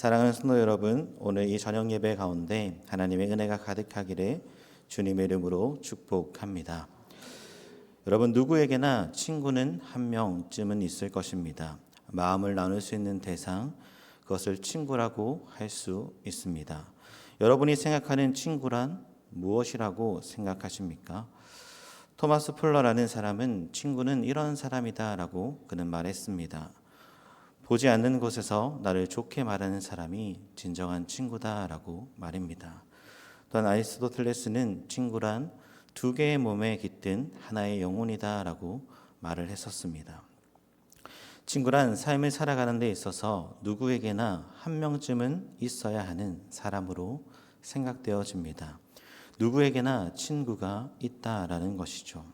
사랑하는 성도 여러분, 오늘 이 저녁 예배 가운데 하나님의 은혜가 가득하기를 주님의 이름으로 축복합니다. 여러분, 누구에게나 친구는 한 명쯤은 있을 것입니다. 마음을 나눌 수 있는 대상, 그것을 친구라고 할 수 있습니다. 여러분이 생각하는 친구란 무엇이라고 생각하십니까? 토마스 풀러라는 사람은 친구는 이런 사람이다라고 그는 말했습니다. 보지 않는 곳에서 나를 좋게 말하는 사람이 진정한 친구다라고 말입니다. 또한 아리스토텔레스는 친구란 두 개의 몸에 깃든 하나의 영혼이다라고 말을 했었습니다. 친구란 삶을 살아가는 데 있어서 누구에게나 한 명쯤은 있어야 하는 사람으로 생각되어집니다. 누구에게나 친구가 있다라는 것이죠.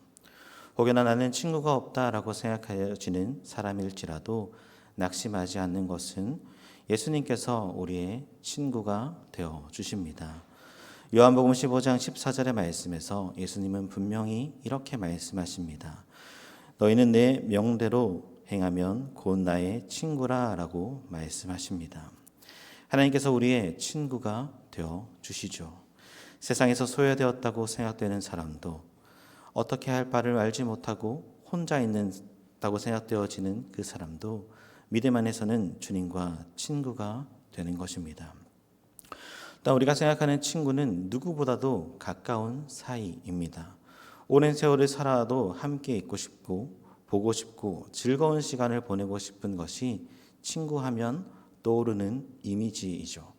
혹여나 나는 친구가 없다라고 생각하여지는 사람일지라도 낙심하지 않는 것은 예수님께서 우리의 친구가 되어 주십니다. 요한복음 15장 14절의 말씀에서 예수님은 분명히 이렇게 말씀하십니다. 너희는 내 명대로 행하면 곧 나의 친구라 라고 말씀하십니다. 하나님께서 우리의 친구가 되어 주시죠. 세상에서 소외되었다고 생각되는 사람도, 어떻게 할 바를 알지 못하고 혼자 있다고 생각되어지는 그 사람도 믿음 안에서는 주님과 친구가 되는 것입니다. 또 우리가 생각하는 친구는 누구보다도 가까운 사이입니다. 오랜 세월을 살아도 함께 있고 싶고 보고 싶고 즐거운 시간을 보내고 싶은 것이 친구하면 떠오르는 이미지이죠.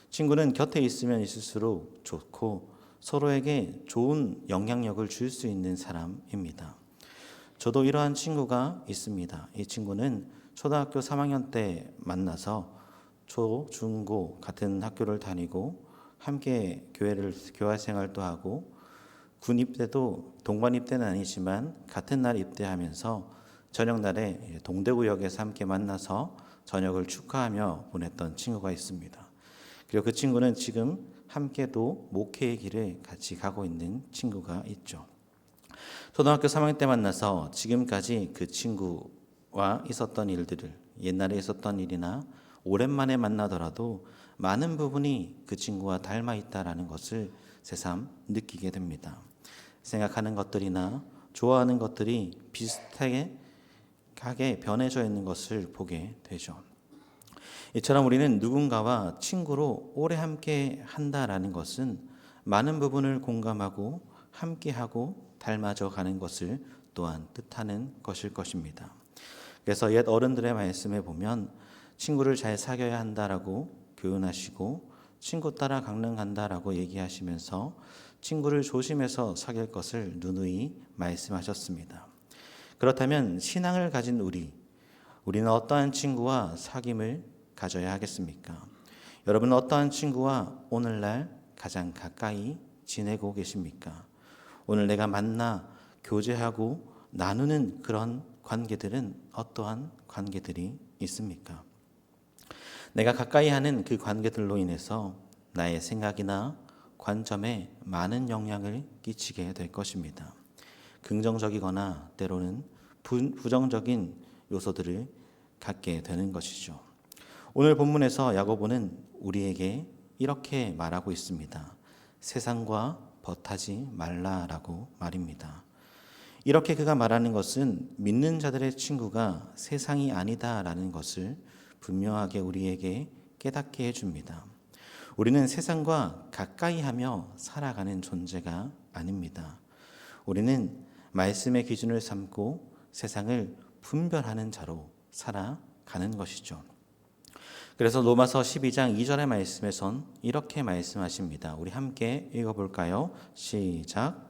친구는 곁에 있으면 있을수록 좋고 서로에게 좋은 영향력을 줄 수 있는 사람입니다. 저도 이러한 친구가 있습니다. 이 친구는 초등학교 3학년 때 만나서 초, 중, 고 같은 학교를 다니고 함께 교회 생활도 하고 군 입대도 동반 입대는 아니지만 같은 날 입대하면서 저녁날에 동대구역에서 함께 만나서 저녁을 축하하며 보냈던 친구가 있습니다. 그리고 그 친구는 지금 함께도 목회의 길을 같이 가고 있는 친구가 있죠. 초등학교 3학년 때 만나서 지금까지 그 친구와 있었던 일들을, 옛날에 있었던 일이나 오랜만에 만나더라도 많은 부분이 그 친구와 닮아 있다라는 것을 새삼 느끼게 됩니다. 생각하는 것들이나 좋아하는 것들이 비슷하게 변해져 있는 것을 보게 되죠. 이처럼 우리는 누군가와 친구로 오래 함께 한다라는 것은 많은 부분을 공감하고 함께하고 닮아져 가는 것을 또한 뜻하는 것일 것입니다. 그래서 옛 어른들의 말씀에 보면 친구를 잘 사귀어야 한다라고 교훈하시고 친구 따라 강릉 간다라고 얘기하시면서 친구를 조심해서 사귈 것을 누누이 말씀하셨습니다. 그렇다면 신앙을 가진 우리는 어떠한 친구와 사귐을 가져야 하겠습니까? 여러분은 어떠한 친구와 오늘날 가장 가까이 지내고 계십니까? 오늘 내가 만나 교제하고 나누는 그런 관계들은 어떠한 관계들이 있습니까? 내가 가까이 하는 그 관계들로 인해서 나의 생각이나 관점에 많은 영향을 끼치게 될 것입니다. 긍정적이거나 때로는 부정적인 요소들을 갖게 되는 것이죠. 오늘 본문에서 야고보는 우리에게 이렇게 말하고 있습니다. 세상과 벗하지 말라라고 말입니다. 이렇게 그가 말하는 것은 믿는 자들의 친구가 세상이 아니다라는 것을 분명하게 우리에게 깨닫게 해줍니다. 우리는 세상과 가까이 하며 살아가는 존재가 아닙니다. 우리는 말씀의 기준을 삼고 세상을 분별하는 자로 살아가는 것이죠. 그래서 로마서 12장 2절의 말씀에선 이렇게 말씀하십니다. 우리 함께 읽어볼까요? 시작.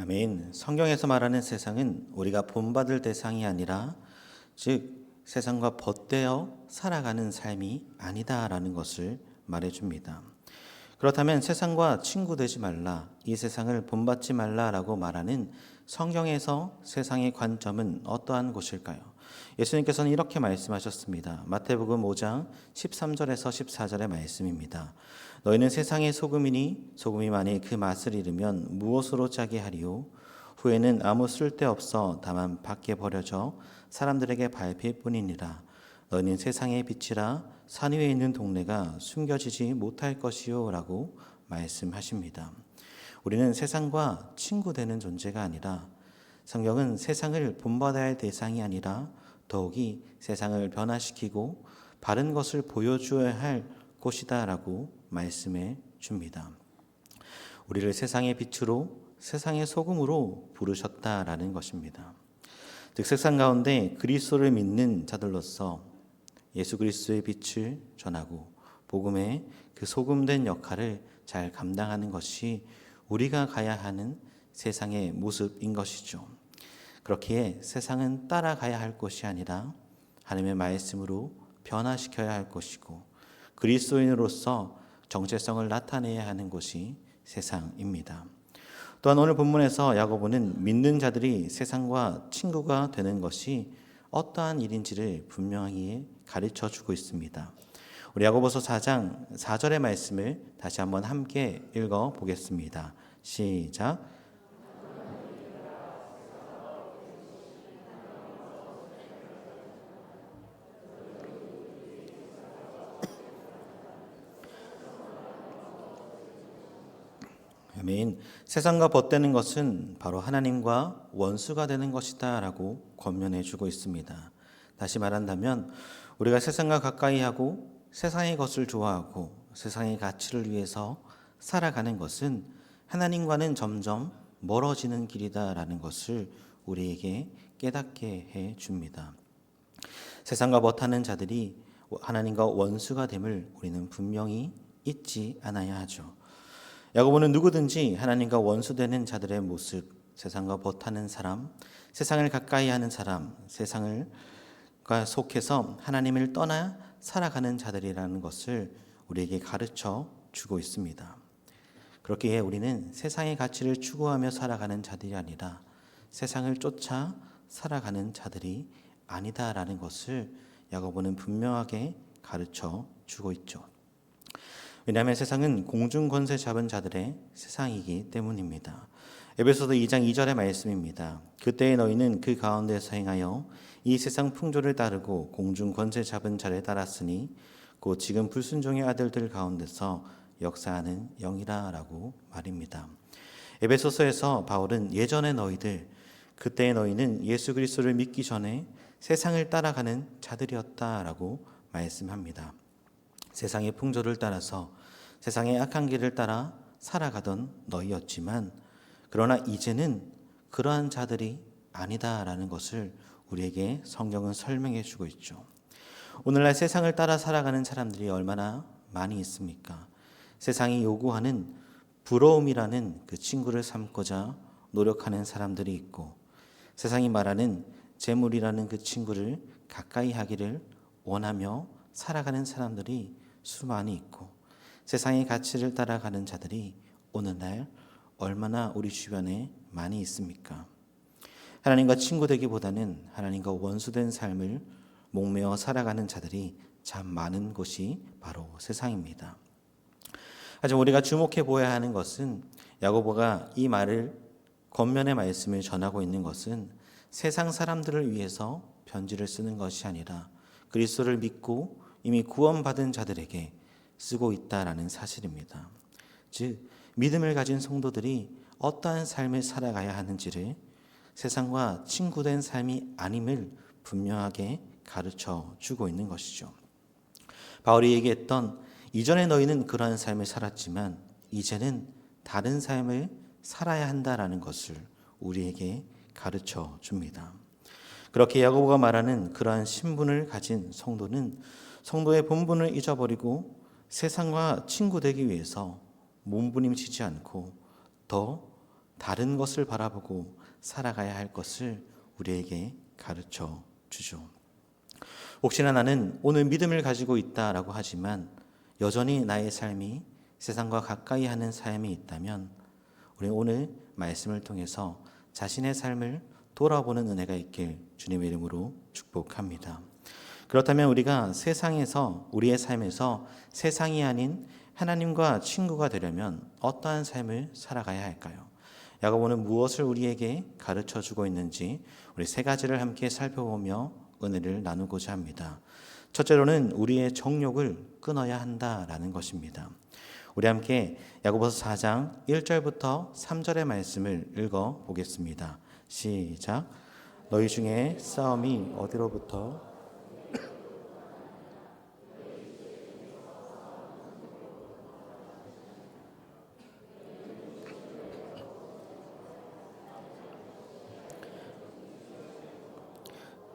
아멘. 성경에서 말하는 세상은 우리가 본받을 대상이 아니라 즉 세상과 벗되어 살아가는 삶이 아니다라는 것을 말해줍니다. 그렇다면 세상과 친구 되지 말라, 이 세상을 본받지 말라라고 말하는 성경에서 세상의 관점은 어떠한 곳일까요? 예수님께서는 이렇게 말씀하셨습니다. 마태복음 5장 13절에서 14절의 말씀입니다. 너희는 세상의 소금이니 소금이 만일 그 맛을 잃으면 무엇으로 짜게 하리요? 후에는 아무 쓸데없어 다만 밖에 버려져 사람들에게 밟힐 뿐이니라. 너희는 세상의 빛이라 산 위에 있는 동네가 숨겨지지 못할 것이요 라고 말씀하십니다. 우리는 세상과 친구 되는 존재가 아니라 성경은 세상을 본받아야 할 대상이 아니라 더욱이 세상을 변화시키고 바른 것을 보여주어야 할 곳이다 라고 말씀해 줍니다. 우리를 세상의 빛으로 세상의 소금으로 부르셨다라는 것입니다. 즉 세상 가운데 그리스도를 믿는 자들로서 예수 그리스도의 빛을 전하고 복음의 그 소금된 역할을 잘 감당하는 것이 우리가 가야 하는 세상의 모습인 것이죠. 그렇기에 세상은 따라가야 할 것이 아니라 하나님의 말씀으로 변화시켜야 할 것이고 그리스도인으로서 정체성을 나타내야 하는 것이 세상입니다. 또한 오늘 본문에서 야고보는 믿는 자들이 세상과 친구가 되는 것이 어떠한 일인지를 분명히 가르쳐 주고 있습니다. 우리 야고보서 4장 4절의 말씀을 다시 한번 함께 읽어 보겠습니다. 시작. 아멘. 세상과 벗되는 것은 바로 하나님과 원수가 되는 것이다 라고 권면해 주고 있습니다. 다시 말한다면 우리가 세상과 가까이 하고 세상의 것을 좋아하고 세상의 가치를 위해서 살아가는 것은 하나님과는 점점 멀어지는 길이다라는 것을 우리에게 깨닫게 해 줍니다. 세상과 벗하는 자들이 하나님과 원수가 됨을 우리는 분명히 잊지 않아야 하죠. 야고보는 누구든지 하나님과 원수되는 자들의 모습, 세상과 벗하는 사람, 세상을 가까이 하는 사람, 세상을 속해서 하나님을 떠나 살아가는 자들이라는 것을 우리에게 가르쳐 주고 있습니다. 그렇기에 우리는 세상의 가치를 추구하며 살아가는 자들이 아니라 세상을 쫓아 살아가는 자들이 아니다라는 것을 야고보는 분명하게 가르쳐 주고 있죠. 왜냐하면 세상은 공중 권세 잡은 자들의 세상이기 때문입니다. 에베소서 2장 2절의 말씀입니다. 그때에 너희는 그 가운데서 행하여 이 세상 풍조를 따르고 공중 권세 잡은 자를 따랐으니 곧 지금 불순종의 아들들 가운데서 역사하는 영이라 라고 말입니다. 에베소서에서 바울은 예전의 너희들, 그때의 너희는 예수 그리스도를 믿기 전에 세상을 따라가는 자들이었다라고 말씀합니다. 세상의 풍조를 따라서 세상의 악한 길을 따라 살아가던 너희였지만 그러나 이제는 그러한 자들이 아니다라는 것을 우리에게 성경은 설명해 주고 있죠. 오늘날 세상을 따라 살아가는 사람들이 얼마나 많이 있습니까? 세상이 요구하는 부러움이라는 그 친구를 삼고자 노력하는 사람들이 있고 세상이 말하는 재물이라는 그 친구를 가까이 하기를 원하며 살아가는 사람들이 수많이 있고 세상의 가치를 따라가는 자들이 오늘날 얼마나 우리 주변에 많이 있습니까? 하나님과 친구 되기보다는 하나님과 원수된 삶을 목매어 살아가는 자들이 참 많은 곳이 바로 세상입니다. 하지만 우리가 주목해 보아야 하는 것은 야고보가 이 말을 겉면의 말씀을 전하고 있는 것은 세상 사람들을 위해서 편지를 쓰는 것이 아니라 그리스도를 믿고 이미 구원받은 자들에게 쓰고 있다라는 사실입니다. 즉 믿음을 가진 성도들이 어떠한 삶을 살아가야 하는지를 세상과 친구된 삶이 아님을 분명하게 가르쳐 주고 있는 것이죠. 바울이 얘기했던 이전에 너희는 그러한 삶을 살았지만 이제는 다른 삶을 살아야 한다라는 것을 우리에게 가르쳐 줍니다. 그렇게 야고보가 말하는 그러한 신분을 가진 성도는 성도의 본분을 잊어버리고 세상과 친구 되기 위해서 몸부림치지 않고 더 다른 것을 바라보고 살아가야 할 것을 우리에게 가르쳐 주죠. 혹시나 나는 오늘 믿음을 가지고 있다라고 하지만 여전히 나의 삶이 세상과 가까이 하는 삶이 있다면 우리 오늘 말씀을 통해서 자신의 삶을 돌아보는 은혜가 있길 주님의 이름으로 축복합니다. 그렇다면 우리가 세상에서 우리의 삶에서 세상이 아닌 하나님과 친구가 되려면 어떠한 삶을 살아가야 할까요? 야고보는 무엇을 우리에게 가르쳐 주고 있는지 우리 세 가지를 함께 살펴보며 은혜를 나누고자 합니다. 첫째로는 우리의 정욕을 끊어야 한다라는 것입니다. 우리 함께 야고보서 4장 1절부터 3절의 말씀을 읽어 보겠습니다. 시작. 너희 중에 싸움이 어디로부터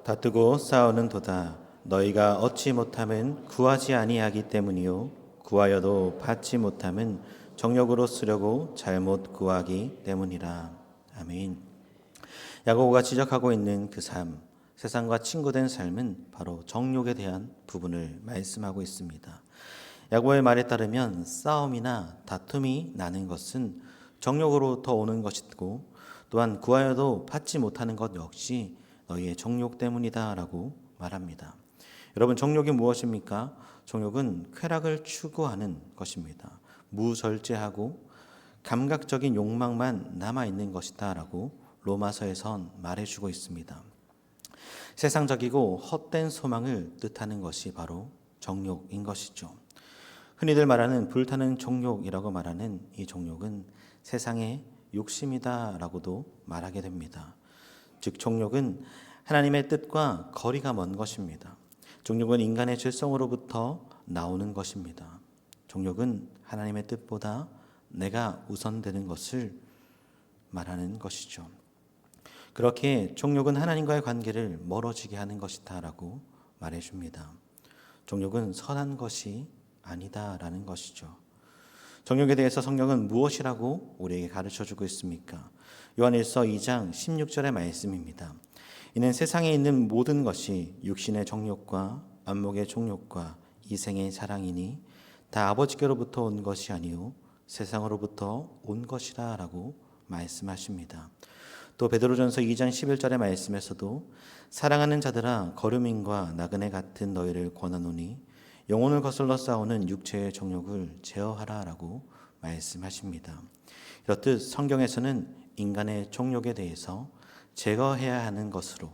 다투고 싸우는 도다. 너희가 얻지 못함은 구하지 아니하기 때문이요 구하여도 받지 못함은 정욕으로 쓰려고 잘못 구하기 때문이라. 아멘. 야고보가 지적하고 있는 그 삶, 세상과 친구된 삶은 바로 정욕에 대한 부분을 말씀하고 있습니다. 야고보의 말에 따르면 싸움이나 다툼이 나는 것은 정욕으로부터 오는 것이고 또한 구하여도 받지 못하는 것 역시 너희의 정욕 때문이다라고 말합니다. 여러분, 정욕이 무엇입니까? 정욕은 쾌락을 추구하는 것입니다. 무절제하고 감각적인 욕망만 남아있는 것이다라고 로마서에선 말해주고 있습니다. 세상적이고 헛된 소망을 뜻하는 것이 바로 정욕인 것이죠. 흔히들 말하는 불타는 정욕이라고 말하는 이 정욕은 세상의 욕심이다라고도 말하게 됩니다. 즉 정욕은 하나님의 뜻과 거리가 먼 것입니다. 정욕은 인간의 죄성으로부터 나오는 것입니다. 정욕은 하나님의 뜻보다 내가 우선되는 것을 말하는 것이죠. 그렇게 정욕은 하나님과의 관계를 멀어지게 하는 것이다라고 말해줍니다. 정욕은 선한 것이 아니다라는 것이죠. 정욕에 대해서 성경은 무엇이라고 우리에게 가르쳐주고 있습니까? 요한일서 2장 16절의 말씀입니다. 이는 세상에 있는 모든 것이 육신의 정욕과 안목의 종욕과 이생의 사랑이니 다 아버지께로부터 온 것이 아니요 세상으로부터 온 것이라 라고 말씀하십니다. 또 베드로전서 2장 11절의 말씀에서도 사랑하는 자들아 거류민과 나그네 같은 너희를 권하노니 영혼을 거슬러 싸우는 육체의 정욕을 제어하라 라고 말씀하십니다. 이렇듯 성경에서는 인간의 정욕에 대해서 제거해야 하는 것으로,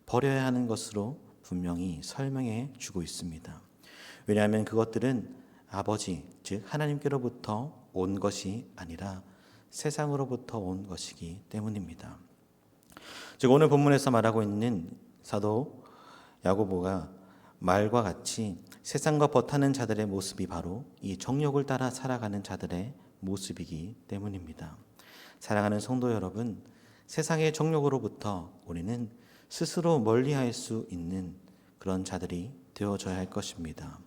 버려야 하는 것으로 분명히 설명해 주고 있습니다. 왜냐하면 그것들은 아버지, 즉 하나님께로부터 온 것이 아니라 세상으로부터 온 것이기 때문입니다. 즉 오늘 본문에서 말하고 있는 사도 야고보가 말과 같이 세상과 버타는 자들의 모습이 바로 이 정욕을 따라 살아가는 자들의 모습이기 때문입니다. 사랑하는 성도 여러분, 세상의 정욕으로부터 우리는 스스로 멀리할 수 있는 그런 자들이 되어져야 할 것입니다.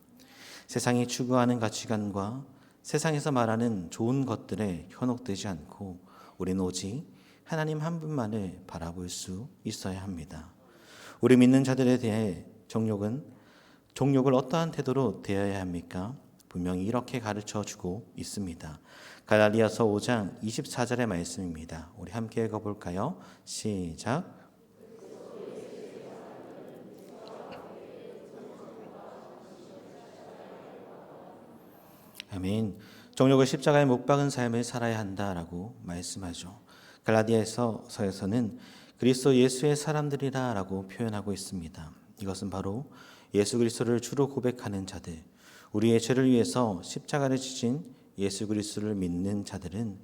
세상이 추구하는 가치관과 세상에서 말하는 좋은 것들에 현혹되지 않고 우리는 오직 하나님 한 분만을 바라볼 수 있어야 합니다. 우리 믿는 자들에 대해 정욕을 어떠한 태도로 대해야 합니까? 분명히 이렇게 가르쳐주고 있습니다. 갈라디아서 5장 24절의 말씀입니다. 우리 함께 읽어볼까요? 시작. 아멘. 정욕을 십자가에 못 박은 삶을 살아야 한다라고 말씀하죠. 갈라디아서에서는 그리스도 예수의 사람들이라라고 표현하고 있습니다. 이것은 바로 예수 그리스도를 주로 고백하는 자들, 우리의 죄를 위해서 십자가를 지신 예수 그리스도를 믿는 자들은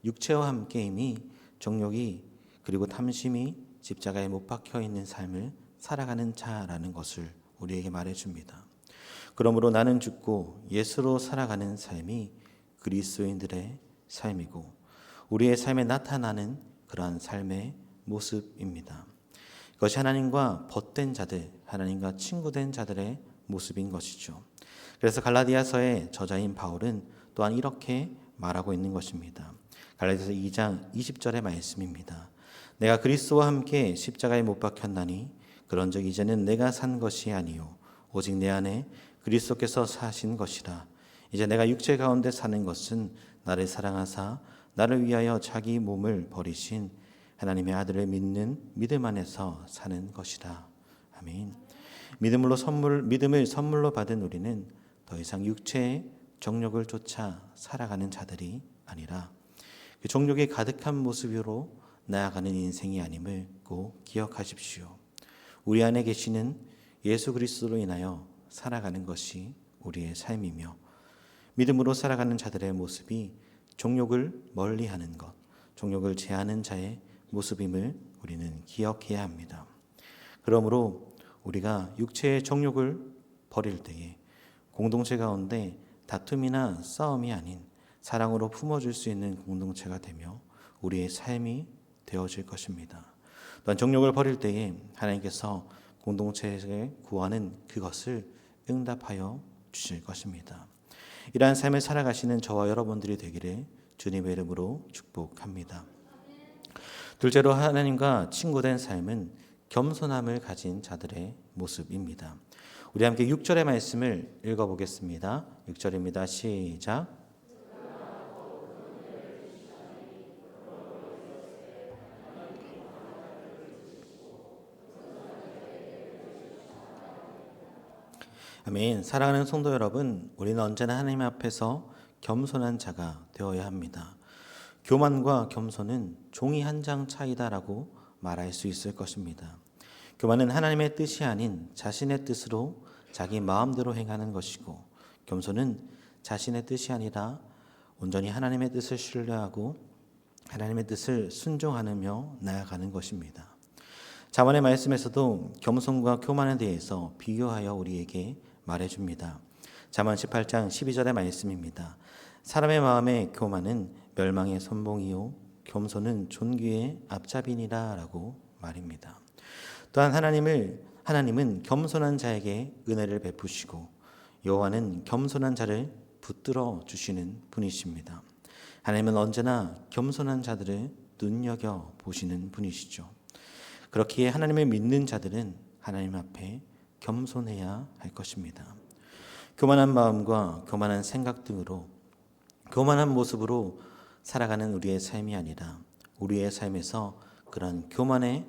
육체와 함께 이미 정욕이 그리고 탐심이 십자가에 못 박혀 있는 삶을 살아가는 자라는 것을 우리에게 말해줍니다. 그러므로 나는 죽고 예수로 살아가는 삶이 그리스도인들의 삶이고 우리의 삶에 나타나는 그러한 삶의 모습입니다. 그것이 하나님과 벗된 자들, 하나님과 친구된 자들의 모습인 것이죠. 그래서 갈라디아서의 저자인 바울은 또한 이렇게 말하고 있는 것입니다. 갈라디아서 2장 20절의 말씀입니다. 내가 그리스도와 함께 십자가에 못 박혔나니 그런즉 이제는 내가 산 것이 아니요 오직 내 안에 그리스도께서 사신 것이라. 이제 내가 육체 가운데 사는 것은 나를 사랑하사 나를 위하여 자기 몸을 버리신 하나님의 아들을 믿는 믿음 안에서 사는 것이다. 아멘. 믿음을 선물로 받은 우리는 더 이상 육체의 정욕을 쫓아 살아가는 자들이 아니라 그 정욕이 가득한 모습으로 나아가는 인생이 아님을 꼭 기억하십시오. 우리 안에 계시는 예수 그리스도로 인하여 살아가는 것이 우리의 삶이며 믿음으로 살아가는 자들의 모습이 정욕을 멀리하는 것, 정욕을 제하는 자의 모습임을 우리는 기억해야 합니다. 그러므로 우리가 육체의 정욕을 버릴 때에 공동체 가운데 다툼이나 싸움이 아닌 사랑으로 품어줄 수 있는 공동체가 되며 우리의 삶이 되어질 것입니다. 또한 정욕을 버릴 때에 하나님께서 공동체에 구하는 그것을 응답하여 주실 것입니다. 이러한 삶을 살아가시는 저와 여러분들이 되기를 주님의 이름으로 축복합니다. 둘째로 하나님과 친구된 삶은 겸손함을 가진 자들의 모습입니다. 우리 함께 6절의 말씀을 읽어보겠습니다. 6절입니다. 시작. 아멘. 사랑하는 성도 여러분, 우리는 언제나 하나님 앞에서 겸손한 자가 되어야 합니다. 교만과 겸손은 종이 한 장 차이다라고 말할 수 있을 것입니다. 교만은 하나님의 뜻이 아닌 자신의 뜻으로 자기 마음대로 행하는 것이고, 겸손은 자신의 뜻이 아니라 온전히 하나님의 뜻을 신뢰하고 하나님의 뜻을 순종하며 나아가는 것입니다. 자문의 말씀에서도 겸손과 교만에 대해서 비교하여 우리에게 말해줍니다. 잠언 18장 12절의 말씀입니다. 사람의 마음의 교만은 멸망의 선봉이요 겸손은 존귀의 앞잡이니라 라고 말입니다. 또한 하나님은 겸손한 자에게 은혜를 베푸시고 여호와는 겸손한 자를 붙들어 주시는 분이십니다. 하나님은 언제나 겸손한 자들을 눈여겨 보시는 분이시죠. 그렇기에 하나님을 믿는 자들은 하나님 앞에 겸손해야 할 것입니다. 교만한 마음과 교만한 생각 등으로 교만한 모습으로 살아가는 우리의 삶이 아니라 우리의 삶에서 그런 교만의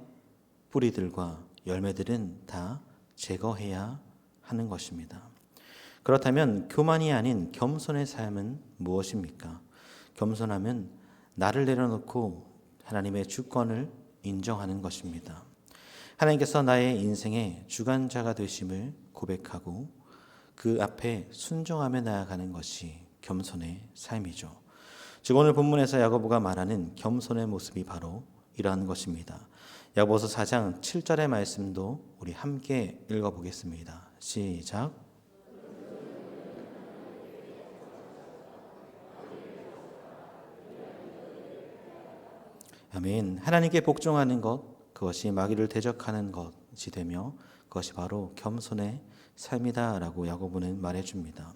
뿌리들과 열매들은 다 제거해야 하는 것입니다. 그렇다면 교만이 아닌 겸손의 삶은 무엇입니까? 겸손하면 나를 내려놓고 하나님의 주권을 인정하는 것입니다. 하나님께서 나의 인생의 주관자가 되심을 고백하고 그 앞에 순종하며 나아가는 것이 겸손의 삶이죠. 즉 오늘 본문에서 야고보가 말하는 겸손의 모습이 바로 이러한 것입니다. 야고보서 4장 7절의 말씀도 우리 함께 읽어보겠습니다. 시작. 아멘. 하나님께 복종하는 것, 그것이 마귀를 대적하는 것이 되며 그것이 바로 겸손의 삶이다라고 야고보는 말해줍니다.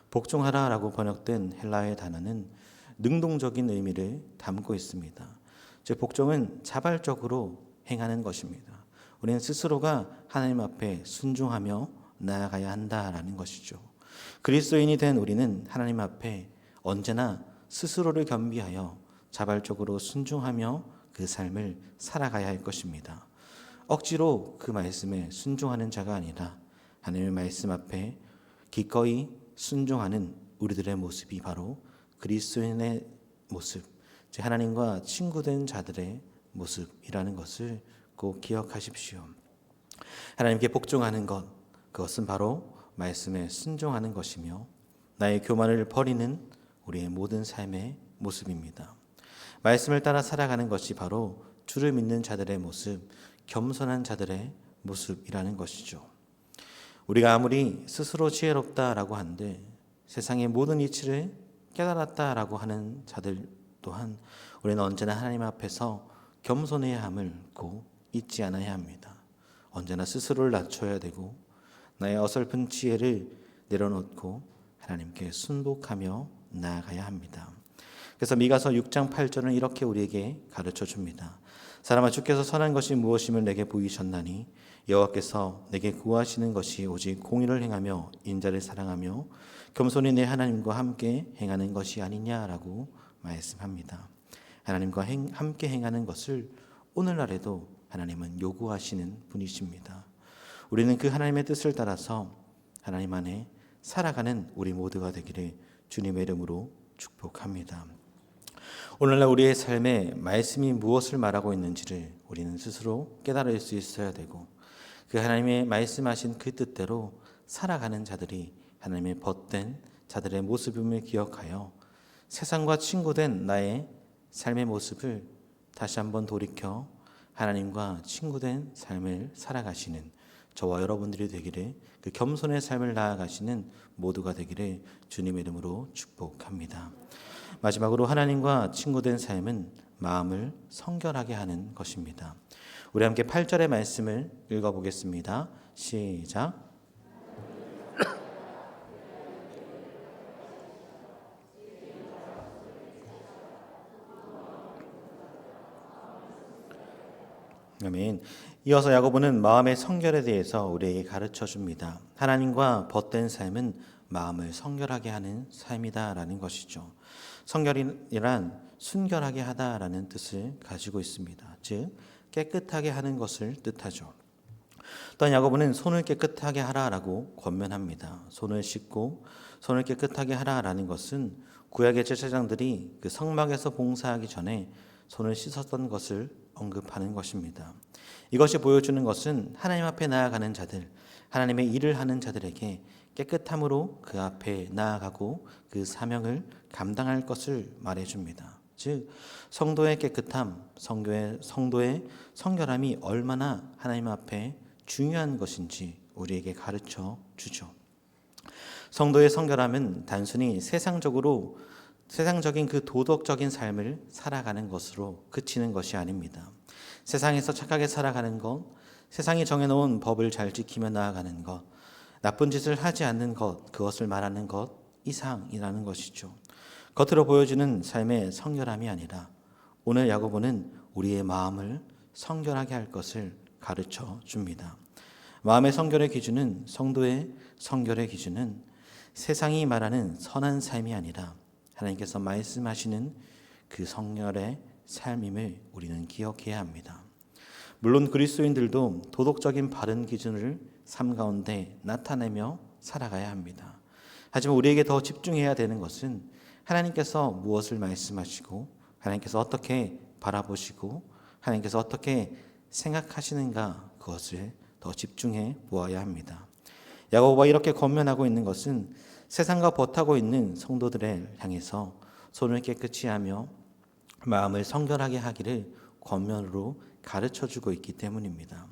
복종하라라고 번역된 헬라어의 단어는 능동적인 의미를 담고 있습니다. 즉 복종은 자발적으로 행하는 것입니다. 우리는 스스로가 하나님 앞에 순종하며 나아가야 한다라는 것이죠. 그리스도인이 된 우리는 하나님 앞에 언제나 스스로를 겸비하여 자발적으로 순종하며 그 삶을 살아가야 할 것입니다. 억지로 그 말씀에 순종하는 자가 아니라 하나님의 말씀 앞에 기꺼이 순종하는 우리들의 모습이 바로 그리스도인의 모습, 즉 하나님과 친구된 자들의 모습이라는 것을 꼭 기억하십시오. 하나님께 복종하는 것, 그것은 바로 말씀에 순종하는 것이며 나의 교만을 버리는 우리의 모든 삶의 모습입니다. 말씀을 따라 살아가는 것이 바로 주를 믿는 자들의 모습, 겸손한 자들의 모습이라는 것이죠. 우리가 아무리 스스로 지혜롭다라고 한들 세상의 모든 이치를 깨달았다라고 하는 자들 또한 우리는 언제나 하나님 앞에서 겸손해야 함을 꼭 잊지 않아야 합니다. 언제나 스스로를 낮춰야 되고 나의 어설픈 지혜를 내려놓고 하나님께 순복하며 나아가야 합니다. 그래서 미가서 6장 8절은 이렇게 우리에게 가르쳐 줍니다. 사람아 주께서 선한 것이 무엇임을 내게 보이셨나니 여호와께서 내게 구하시는 것이 오직 공의를 행하며 인자를 사랑하며 겸손히 내 하나님과 함께 행하는 것이 아니냐라고 말씀합니다. 하나님과 함께 행하는 것을 오늘날에도 하나님은 요구하시는 분이십니다. 우리는 그 하나님의 뜻을 따라서 하나님 안에 살아가는 우리 모두가 되기를 주님의 이름으로 축복합니다. 오늘날 우리의 삶에 말씀이 무엇을 말하고 있는지를 우리는 스스로 깨달을 수 있어야 되고, 그 하나님의 말씀하신 그 뜻대로 살아가는 자들이 하나님의 벗된 자들의 모습임을 기억하여 세상과 친구된 나의 삶의 모습을 다시 한번 돌이켜 하나님과 친구된 삶을 살아가시는 저와 여러분들이 되기를, 그 겸손의 삶을 나아가시는 모두가 되기를 주님의 이름으로 축복합니다. 마지막으로 하나님과 친구된 삶은 마음을 성결하게 하는 것입니다. 우리 함께 8절의 말씀을 읽어보겠습니다. 시작. 아멘. 이어서 야고보는 마음의 성결에 대해서 우리에게 가르쳐 줍니다. 하나님과 벗된 삶은 마음을 성결하게 하는 삶이다라는 것이죠. 성결이란 순결하게 하다라는 뜻을 가지고 있습니다. 즉 깨끗하게 하는 것을 뜻하죠. 또한 야고보는 손을 깨끗하게 하라라고 권면합니다. 손을 씻고 손을 깨끗하게 하라라는 것은 구약의 제사장들이 그 성막에서 봉사하기 전에 손을 씻었던 것을 언급하는 것입니다. 이것이 보여주는 것은 하나님 앞에 나아가는 자들, 하나님의 일을 하는 자들에게 깨끗함으로 그 앞에 나아가고 그 사명을 감당할 것을 말해줍니다. 즉 성도의 깨끗함, 성도의 성결함이 얼마나 하나님 앞에 중요한 것인지 우리에게 가르쳐 주죠. 성도의 성결함은 단순히 세상적인 그 도덕적인 삶을 살아가는 것으로 그치는 것이 아닙니다. 세상에서 착하게 살아가는 것, 세상이 정해놓은 법을 잘 지키며 나아가는 것, 나쁜 짓을 하지 않는 것, 그것을 말하는 것 이상이라는 것이죠. 겉으로 보여지는 삶의 성결함이 아니라 오늘 야고보는 우리의 마음을 성결하게 할 것을 가르쳐 줍니다. 마음의 성결의 기준은, 성도의 성결의 기준은 세상이 말하는 선한 삶이 아니라 하나님께서 말씀하시는 그 성결의 삶임을 우리는 기억해야 합니다. 물론 그리스도인들도 도덕적인 바른 기준을 삶 가운데 나타내며 살아가야 합니다. 하지만 우리에게 더 집중해야 되는 것은 하나님께서 무엇을 말씀하시고 하나님께서 어떻게 바라보시고 하나님께서 어떻게 생각하시는가, 그것을 더 집중해 보아야 합니다. 야고보가 이렇게 권면하고 있는 것은 세상과 벗하고 있는 성도들을 향해서 손을 깨끗이 하며 마음을 성결하게 하기를 권면으로 가르쳐주고 있기 때문입니다.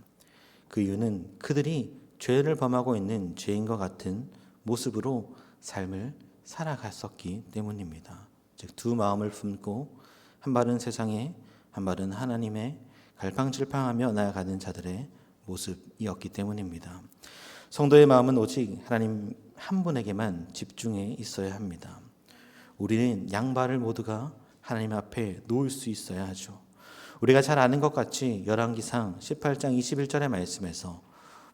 그 이유는 그들이 죄를 범하고 있는 죄인과 같은 모습으로 삶을 살아갔었기 때문입니다. 즉 두 마음을 품고 한 발은 세상에 한 발은 하나님의 갈팡질팡하며 나아가는 자들의 모습이었기 때문입니다. 성도의 마음은 오직 하나님 한 분에게만 집중해 있어야 합니다. 우리는 양발을 모두가 하나님 앞에 놓을 수 있어야 하죠. 우리가 잘 아는 것 같이 열왕기상 18장 21절의 말씀에서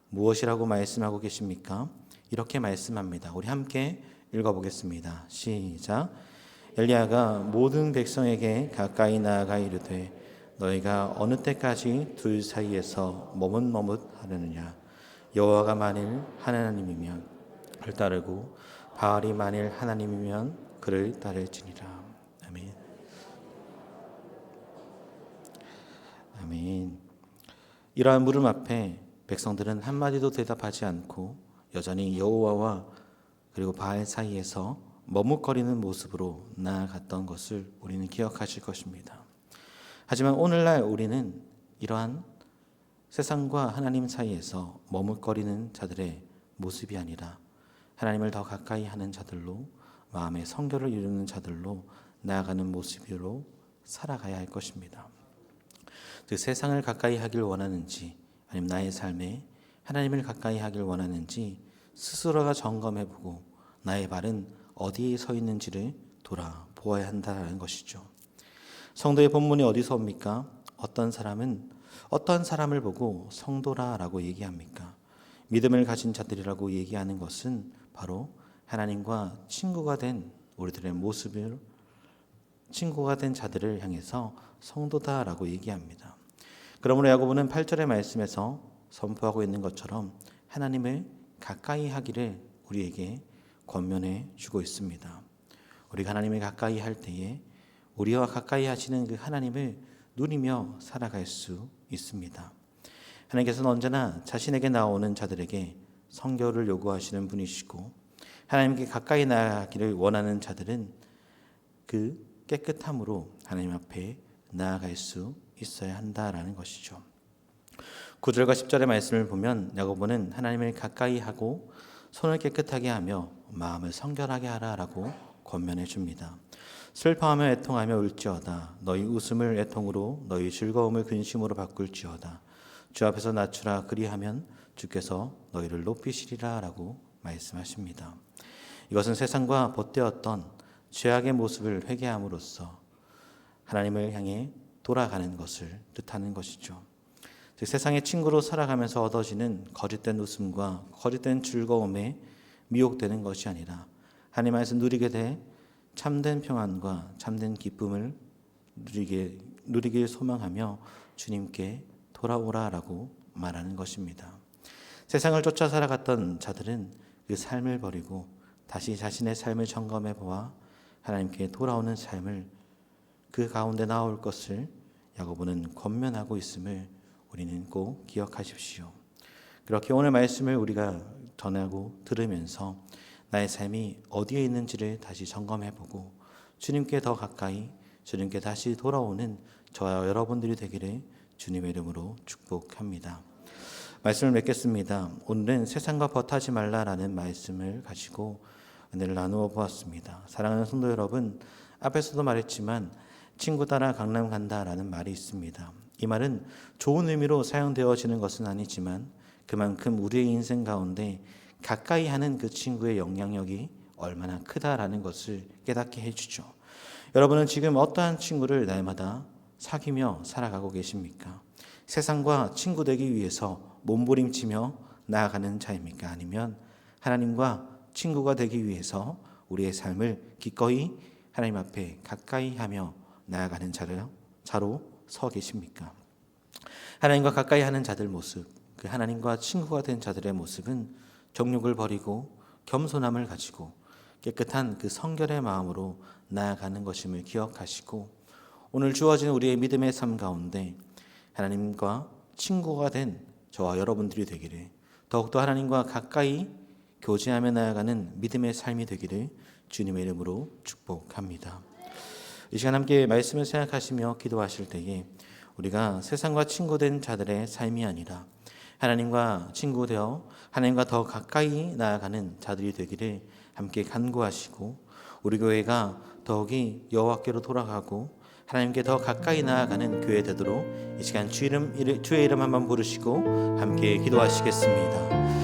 무엇이라고 말씀하고 계십니까? 이렇게 말씀합니다. 우리 함께 읽어보겠습니다. 시작. 엘리야가 모든 백성에게 가까이 나아가 이르되 너희가 어느 때까지 둘 사이에서 머뭇머뭇하려느냐. 여호와가 만일 하나님이면 그를 따르고 바알이 만일 하나님이면 그를 따를지니라. 아멘. 아멘. 이러한 물음 앞에 백성들은 한마디도 대답하지 않고 여전히 여호와와 그리고 바알 사이에서 머뭇거리는 모습으로 나아갔던 것을 우리는 기억하실 것입니다. 하지만 오늘날 우리는 이러한 세상과 하나님 사이에서 머뭇거리는 자들의 모습이 아니라 하나님을 더 가까이 하는 자들로, 마음의 성결을 이루는 자들로 나아가는 모습으로 살아가야 할 것입니다. 즉 세상을 가까이 하길 원하는지 아니면 나의 삶에 하나님을 가까이 하길 원하는지 스스로가 점검해보고 나의 발은 어디에 서 있는지를 돌아보아야 한다는 것이죠. 성도의 본문이 어디서 옵니까? 어떤 사람은 어떤 사람을 보고 성도라라고 얘기합니까? 믿음을 가진 자들이라고 얘기하는 것은 바로 하나님과 친구가 된 우리들의 모습을 친구가 된 자들을 향해서 성도다라고 얘기합니다. 그러므로 야고보는 8절의 말씀에서 선포하고 있는 것처럼 하나님을 가까이 하기를 우리에게 권면해 주고 있습니다. 우리가 하나님을 가까이 할 때에 우리와 가까이 하시는 그 하나님을 누리며 살아갈 수 있습니다. 하나님께서는 언제나 자신에게 나오는 자들에게 성결을 요구하시는 분이시고 하나님께 가까이 나아가기를 원하는 자들은 그 깨끗함으로 하나님 앞에 나아갈 수 있어야 한다라는 것이죠. 9절과 10절의 말씀을 보면 야고보는 하나님을 가까이 하고 손을 깨끗하게 하며 마음을 성결하게 하라라고 권면해 줍니다. 슬퍼하며 애통하며 울지어다. 너희 웃음을 애통으로 너희 즐거움을 근심으로 바꿀지어다. 주 앞에서 낮추라. 그리하면 주께서 너희를 높이시리라 라고 말씀하십니다. 이것은 세상과 벗되었던 죄악의 모습을 회개함으로써 하나님을 향해 돌아가는 것을 뜻하는 것이죠. 즉 세상의 친구로 살아가면서 얻어지는 거짓된 웃음과 거짓된 즐거움에 미혹되는 것이 아니라 하나님 안에서 누리게 될 참된 평안과 참된 기쁨을 누리길 소망하며 주님께 돌아오라라고 말하는 것입니다. 세상을 쫓아 살아갔던 자들은 그 삶을 버리고 다시 자신의 삶을 점검해 보아 하나님께 돌아오는 삶을 그 가운데 나올 것을 야고보는 권면하고 있음을 우리는 꼭 기억하십시오. 그렇게 오늘 말씀을 우리가 전하고 들으면서 나의 삶이 어디에 있는지를 다시 점검해보고 주님께 더 가까이 주님께 다시 돌아오는 저와 여러분들이 되기를 주님의 이름으로 축복합니다. 말씀을 맺겠습니다. 오늘은 세상과 벗하지 말라라는 말씀을 가지고 은혜를 나누어 보았습니다. 사랑하는 성도 여러분, 앞에서도 말했지만 친구 따라 강남 간다라는 말이 있습니다. 이 말은 좋은 의미로 사용되어지는 것은 아니지만 그만큼 우리의 인생 가운데 가까이 하는 그 친구의 영향력이 얼마나 크다라는 것을 깨닫게 해주죠. 여러분은 지금 어떠한 친구를 날마다 사귀며 살아가고 계십니까? 세상과 친구 되기 위해서 몸부림치며 나아가는 자입니까? 아니면 하나님과 친구가 되기 위해서 우리의 삶을 기꺼이 하나님 앞에 가까이 하며 나아가는 자로 서 계십니까? 하나님과 가까이 하는 자들 모습, 그 하나님과 친구가 된 자들의 모습은 정욕을 버리고 겸손함을 가지고 깨끗한 그 성결의 마음으로 나아가는 것임을 기억하시고 오늘 주어진 우리의 믿음의 삶 가운데 하나님과 친구가 된 저와 여러분들이 되기를 더욱더 하나님과 가까이 교제하며 나아가는 믿음의 삶이 되기를 주님의 이름으로 축복합니다. 이 시간 함께 말씀을 생각하시며 기도하실 때에 우리가 세상과 친구된 자들의 삶이 아니라 하나님과 친구되어 하나님과 더 가까이 나아가는 자들이 되기를 함께 간구하시고 우리 교회가 더욱이 여호와께로 돌아가고 하나님께 더 가까이 나아가는 교회 되도록 이 시간 주의 이름 한번 부르시고 함께 기도하시겠습니다.